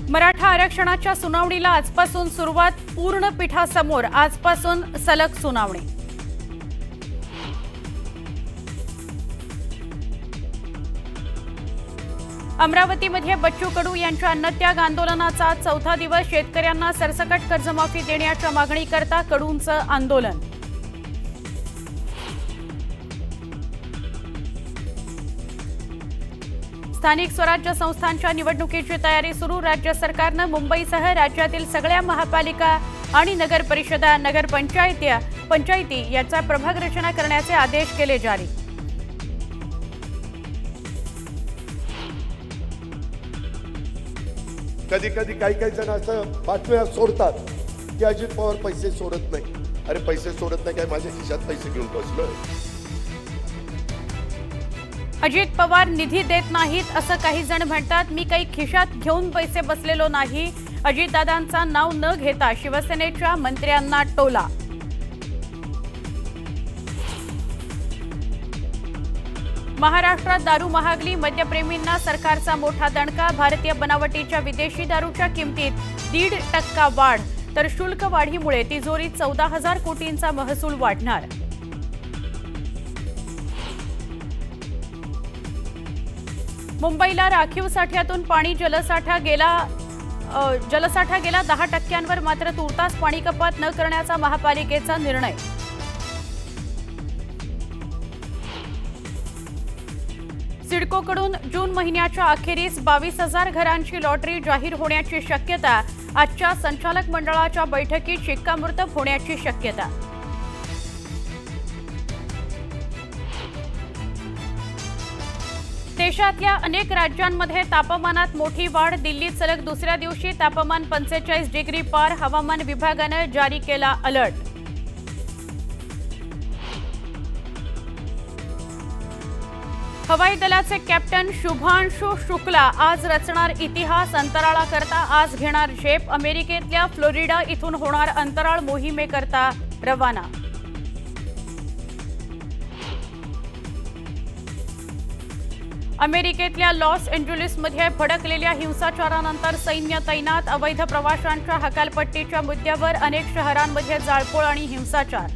मराठा आरक्षणाच्या सुनावणीला आजपासून सुरुवात। पूर्ण पीठासमोर आजपासून सलग सुनावणी। अमरावतीमध्ये बच्चू कडू यांच्या अन्नत्याग आंदोलनाचा चौथा दिवस। शेतकऱ्यांना सरसकट कर्जमाफी देण्याच्या मागणीकरता कडूंचं आंदोलन। स्थानिक स्वराज्य संस्थांच्या निवडणुकीची तयारी सुरू। राज्य सरकारने मुंबईसह राज्यातील सगळ्या महापालिका आणि नगर परिषदा, पंचायती याचा प्रभाग रचना करण्याचे आदेश केले जारी। कधी कधी काही जण असं बातम्या सोडतात की अजित पवार पैसे सोडत नाही। अरे पैसे सोडत नाही काय, माझ्या खिशात पैसे घेऊन बसलोय। अजित पवार निधी देत नाहीत असं काही जण म्हणतात। मी काही खिशात घेऊन पैसे बसलेलो नाही। अजितदादांचा नाव न घेता शिवसेनेच्या मंत्र्यांना टोला। महाराष्ट्रात दारू महागली, मद्यप्रेमींना सरकारचा मोठा दणका। भारतीय बनावटीच्या विदेशी दारूच्या किमतीत 1.5% वाढ, तर शुल्क वाढीमुळे तिजोरीत 14,000 कोटींचा महसूल वाढणार। मुंबईला राखीव साठ्यातून पाणी जलसाठा गेला 10%, मात्र तुर्तास पाणी कपात न करण्याचा महापालिकेचा निर्णय। सिडकोकडून जून महिन्याच्या अखेरीस 22,000 घरांची लॉटरी जाहीर होण्याची शक्यता। आजच्या संचालक मंडळाच्या बैठकीत शिक्कामोर्तब होण्याची शक्यता। देशातल्या अनेक राज्यांमध्ये तापमानात मोठी वाढ। दिल्लीत सलग दुसऱ्या दिवशी तापमान 45 डिग्री पार। हवामान विभागाने जारी केला अलर्ट। हवाई दलाचे कॅप्टन शुभांशु शुक्ला आज रचणार इतिहास। अंतराळाकरता आज घेणार झेप। अमेरिकेतल्या फ्लोरिडा इथून होणार अंतराळ मोहिमेकरता रवाना। अमेरिकेतल्या लॉस एंजेलिसमध्ये भडकलेल्या हिंसाचारानंतर सैन्य तैनात। अवैध प्रवाशांच्या हकालपट्टीच्या मुद्द्यावर अनेक शहरांमध्ये जाळपोळ आणि हिंसाचार।